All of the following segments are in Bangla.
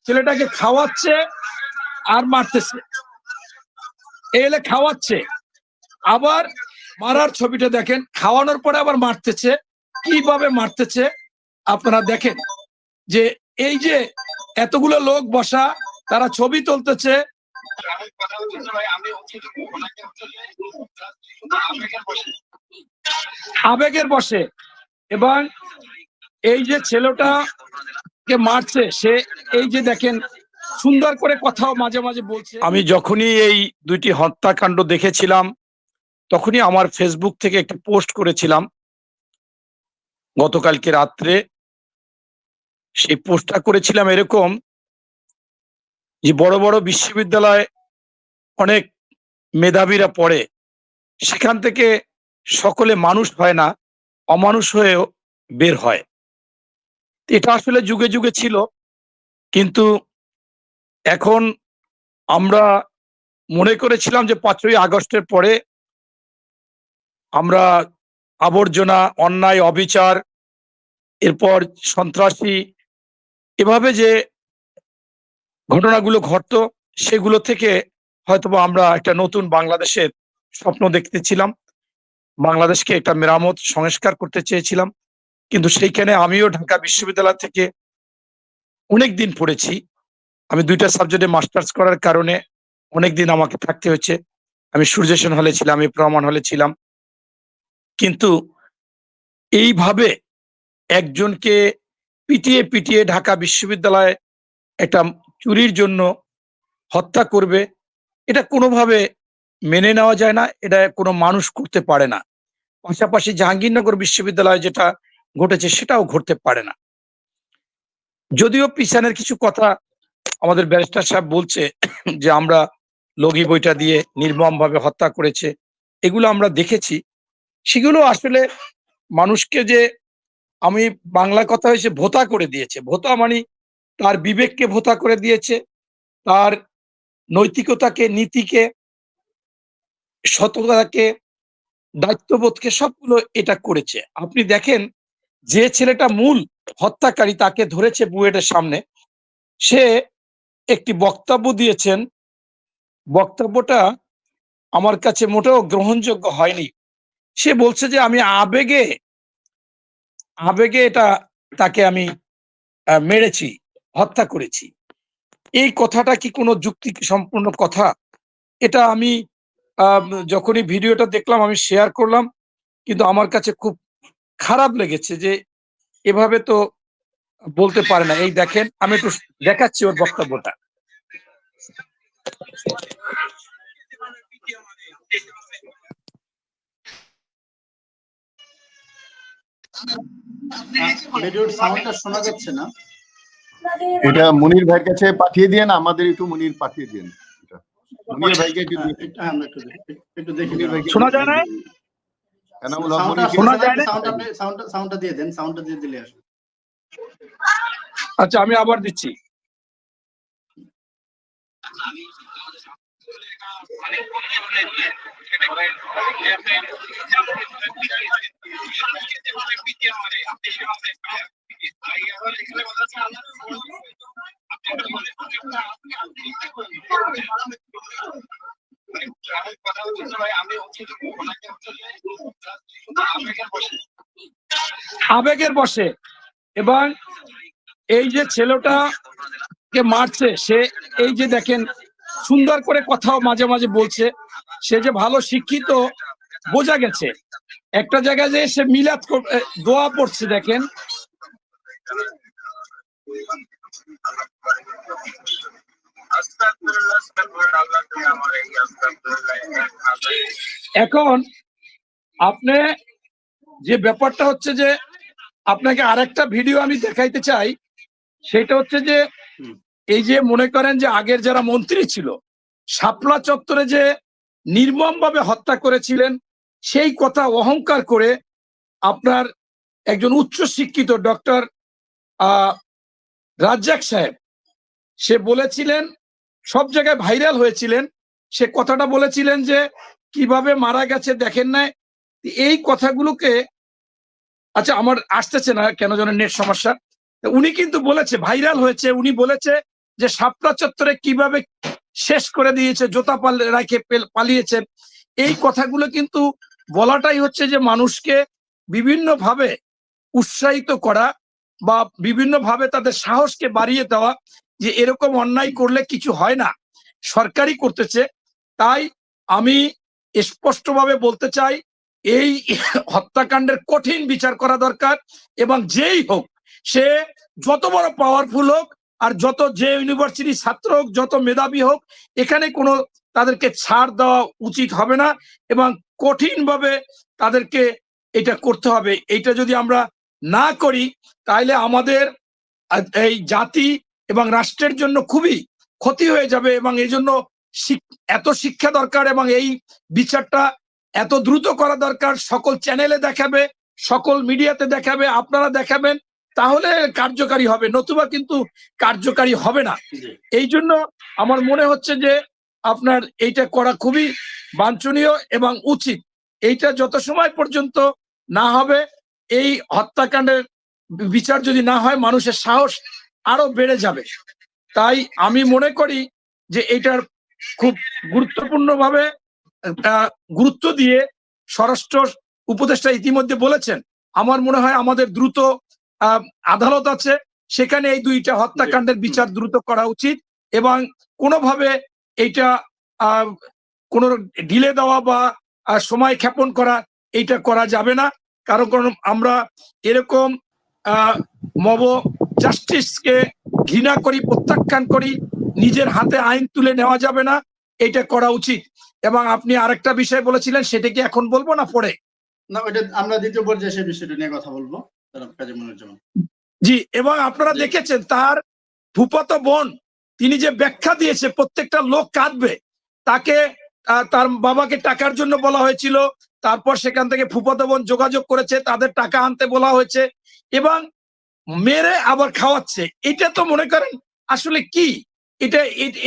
ছেলেটাকে খাওয়াচ্ছে আর মারতেছে, এলে খাওয়াচ্ছে আবার মারার ছবিটা দেখেন, খাওয়ানোর পরে আবার মারতেছে। কিভাবে মারতেছে আপনারা দেখেন, যে এই যে এতগুলো লোক বসা, তারা ছবি তুলতেছে। আবেগের বসে, এবং এই যে ছেলেটাকে মারছে সে, এই যে দেখেন সুন্দর করে কথাও মাঝে মাঝে বলছে। আমি যখনই এই দুইটি হত্যাকাণ্ড দেখেছিলাম তখনই আমার ফেসবুক থেকে একটি পোস্ট করেছিলাম গতকালকে রাত্রে। সেই পোস্টটা করেছিলাম এরকম যে বড় বড় বিশ্ববিদ্যালয়ে অনেক মেধাবীরা পড়ে, সেখান থেকে সকলে মানুষ হয় না, অমানুষ হয়েও বের হয়। এটা আসলে যুগে যুগে ছিল, কিন্তু এখন আমরা মনে করেছিলাম যে 5ই আগস্টের পরে আমরা আবর্জনা, অন্যায়, অবিচার, এরপর সন্ত্রাসী, এভাবে যে ঘটনাগুলো ঘটতো সেগুলো থেকে হয়তোবা আমরা একটা নতুন বাংলাদেশের স্বপ্ন দেখতেছিলাম, বাংলাদেশকে একটা মেরামত সংস্কার করতে চেয়েছিলাম। কিন্তু সেইখানে আমিও ঢাকা বিশ্ববিদ্যালয় থেকে অনেকদিন পড়েছি। আমি 2টা সাবজেক্টে মাস্টার্স করার কারণে অনেকদিন আমাকে থাকতে হয়েছে। আমি সূর্যসেন হলে ছিলাম, আমি প্রমাণ হলে ছিলাম। কিন্তু এইভাবে একজনকে পিটিয়ে পিটিয়ে ঢাকা বিশ্ববিদ্যালয়ে একটা চুরির জন্য হত্যা করবে, এটা কোনোভাবে মেনে নেওয়া যায় না, এটা কোনো মানুষ করতে পারে না। পাশাপাশি জাহাঙ্গীরনগর বিশ্ববিদ্যালয়ে যেটা ঘটেছে সেটাও ঘটতে পারে না। যদিও পিছনের কিছু কথা আমাদের ব্যারিস্টার সাহেব বলছে যে আমরা লগি বইটা দিয়ে নির্মমভাবে হত্যা করেছে, এগুলো আমরা দেখেছি। সেগুলো আসলে মানুষকে, যে আমি বাংলা কথা হয়েছে ভোতা করে দিয়েছে। ভোতা মানে তার বিবেককে ভোতা করে দিয়েছে, তার নৈতিকতাকে, নীতিকে, সততাকে, দায়িত্ববোধকে, সবগুলো এটা করেছে। আপনি দেখেন যে ছেলেটা মূল হত্যাকারী তাকে ধরেছে বুয়েটের সামনে, সে একটি বক্তব্য দিয়েছেন। বক্তব্যটা আমার কাছে মোটেও গ্রহণযোগ্য হয়নি। সে বলছে যে আমি আবেগে আবেগে এটা তাকে আমি মেরেছি, হত্যা করেছি। এই কথাটা কি কোনো যুক্তি সম্পূর্ণ কথা? এটা আমি যখনই ভিডিওটা দেখলাম আমি শেয়ার করলাম, কিন্তু আমার কাছে খুব খারাপ লেগেছে যে এভাবে তো বলতে পারে না। এই দেখেন, আমি একটু দেখাচ্ছি ওর বক্তব্যটা। ভিডিওর সাউন্ডটা শোনা যাচ্ছে না। এটা মুনির ভাইয়ের কাছে পাঠিয়ে দিয়েন, আমাদের একটু মুনির পাঠিয়ে দিন। এটা মুনির ভাইকে একটু দেখি। শোনা যায় না? সাউন্ডটা দিয়ে দেন, সাউন্ডটা দিয়ে দিলে আসবে। আচ্ছা, আমি আবার দিচ্ছি। আবেগের বসে, এবং এই যে ছেলেটাকে মারছে সে, এই যে দেখেন সুন্দর করে কথাও মাঝে মাঝে বলছে। সে যে ভালো শিক্ষিত বোঝা গেছে। একটা জায়গায় যে সে মিলাদ দোয়া পড়ছে দেখেন। এখন আপনি যে ব্যাপারটা হচ্ছে যে আপনাকে আরেকটা ভিডিও আমি দেখাইতে চাই, সেটা হচ্ছে যে এই যে মনে করেন যে আগের যারা মন্ত্রী ছিল শাপলা চত্বরে যে নির্মমভাবে হত্যা করেছিলেন, সেই কথা অহংকার করে আপনার একজন উচ্চ শিক্ষিত ডক্টর রাজ্জাক সাহেব, সে বলেছিলেন, সব জায়গায় ভাইরাল হয়েছিলেন, সে কথাটা বলেছিলেন যে কিভাবে মারা গেছে দেখেন না। এই কথাগুলোকে, আচ্ছা আমার আসতেছে না কেন যেন নেট সমস্যা, উনি কিন্তু বলেছে, ভাইরাল হয়েছে, উনি বলেছে যে শাপলা চত্বরে কিভাবে শেষ করে দিয়েছে, জোতা রেখে পালিয়েছে, এই কথাগুলো কিন্তু বলাটাই হচ্ছে যে মানুষকে বিভিন্নভাবে উৎসাহিত করা বা বিভিন্নভাবে তাদের সাহসকে বাড়িয়ে দেওয়া যে এরকম অন্যায় করলে কিছু হয় না, সরকারই করতেছে। তাই আমি স্পষ্টভাবে বলতে চাই, এই হত্যাকাণ্ডের কঠিন বিচার করা দরকার, এবং যেই হোক, সে যত বড় পাওয়ারফুল হোক আর যে ইউনিভার্সিটি ছাত্র হোক, যত মেধাবী হোক, এখানে কোনো তাদেরকে ছাড় দেওয়া উচিত হবে না, এবং কঠিনভাবে তাদেরকে এটা করতে হবে। এটা যদি আমরা না করি তাহলে আমাদের এই জাতি এবং রাষ্ট্রের জন্য খুবই ক্ষতি হয়ে যাবে, এবং এই জন্য এত শিক্ষা দরকার, এবং এই বিচারটা এত দ্রুত করা দরকার। সকল চ্যানেলে দেখাবে, সকল মিডিয়াতে দেখাবে, আপনারা দেখাবেন, তাহলে কার্যকারী হবে, নতুবা কিন্তু কার্যকারী হবে না। এই জন্য আমার মনে হচ্ছে যে আপনার এইটা করা খুবই বাঞ্ছনীয় এবং উচিত। এইটা যত সময় পর্যন্ত না হবে, এই হত্যাকাণ্ডের বিচার যদি না হয়, মানুষের সাহস আরো বেড়ে যাবে। তাই আমি মনে করি যে এটার খুব গুরুত্বপূর্ণভাবে গুরুত্ব দিয়ে স্বরাষ্ট্র উপদেষ্টা ইতিমধ্যে বলেছেন, আমার মনে হয় আমাদের দ্রুত আদালত আছে, সেখানে এই দুইটা হত্যাকাণ্ডের বিচার দ্রুত করা উচিত, এবং কোনোভাবে এইটা কোনো ঢিলে দেওয়া বা সময় ক্ষেপণ করা, এইটা করা যাবে না। কারণ আমরা এরকম মব জাস্টিসকে ঘৃণা করি, প্রত্যাখ্যান করি, নিজের হাতে আইন তুলে নেওয়া যাবে না, এটা করা উচিত। এবং আপনি আরেকটা বিষয় বলেছিলেন, সেটা কি এখন বলবো না পরে? না, ওইটা আমরা দ্বিতীয় পর্যায়ে সেই বিষয়টা নিয়ে কথা বলবো। জি, এবং আপনারা দেখেছেন তার ফুফাতো বোন, তিনি যে ব্যাখ্যা দিয়েছে, প্রত্যেকটা লোক কাঁদবে, তাকে তার বাবাকে টাকার জন্য বলা হয়েছিল, তারপর সেখান থেকে ফুফাতো বোন যোগাযোগ করেছে, তাদের টাকা আনতে বলা হয়েছে, এবং মেরে আবার খাওয়াচ্ছে। এটা তো মনে করেন আসলে কি,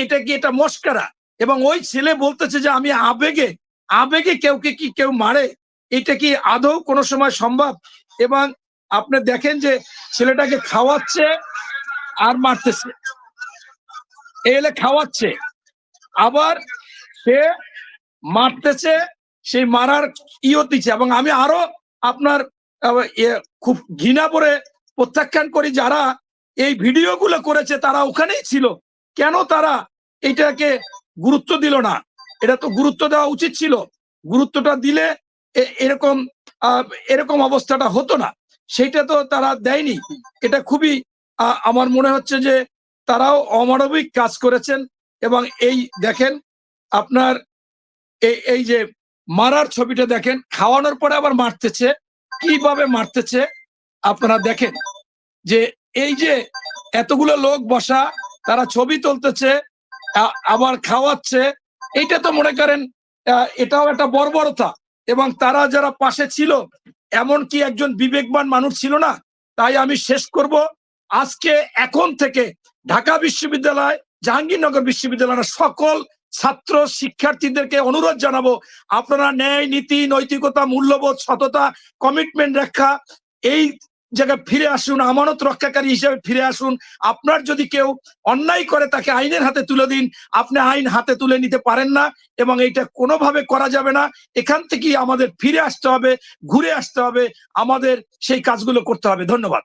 এটা কি এটা মস্করা? এবং ওই ছেলে বলতেছে যে আমি আবেগে কেউ মারে, এটা কি আদৌ কোনো সময় সম্ভব? এবং আপনি দেখেন যে ছেলেটাকে খাওয়াচ্ছে আর মারতেছে, এলে খাওয়াচ্ছে আবার সে মারতেছে, সেই মারার ইয়ে দিচ্ছে। এবং আমি আরো আপনার খুব ঘৃণা করে প্রত্যাখ্যান করি, যারা এই ভিডিওগুলো করেছে তারা ওখানেই ছিল, কেন তারা এটাকে গুরুত্ব দিল না? এটা তো গুরুত্ব দেওয়া উচিত ছিল, গুরুত্বটা দিলে এরকম অবস্থাটা হতো না, সেইটা তো তারা দেয়নি। এটা খুবই আমার মনে হচ্ছে যে তারাও অমানবিক কাজ করেছেন। এবং এই দেখেন আপনার এই যে মারার ছবিটা দেখেন, খাওয়ানোর পরে আবার মারতেছে, কিভাবে মারতেছে আপনারা দেখেন, যে এই যে এতগুলো লোক বসা, তারা ছবি তুলতেছে আবার খাওয়াচ্ছে, এইটা তো মনে করেন এটাও একটা বর্বরতা। এবং তারা যারা পাশে ছিল, এমন কি একজন বিবেকবান মানুষ ছিল না? তাই আমি শেষ করব, আজকে এখন থেকে ঢাকা বিশ্ববিদ্যালয়, জাহাঙ্গীরনগর বিশ্ববিদ্যালয়ের সকল ছাত্র শিক্ষার্থীদেরকে অনুরোধ জানাবো, আপনারা ন্যায়, নীতি, নৈতিকতা, মূল্যবোধ, সততা, কমিটমেন্ট রক্ষা, এই জায়গায় ফিরে আসুন, আমানত রক্ষাকারী হিসেবে ফিরে আসুন। আপনার যদি কেউ অন্যায় করে, তাকে আইনের হাতে তুলে দিন, আপনি আইন হাতে তুলে নিতে পারেন না, এবং এইটা কোনোভাবে করা যাবে না। এখান থেকেই আমাদের ফিরে আসতে হবে, ঘুরে আসতে হবে, আমাদের সেই কাজগুলো করতে হবে। ধন্যবাদ।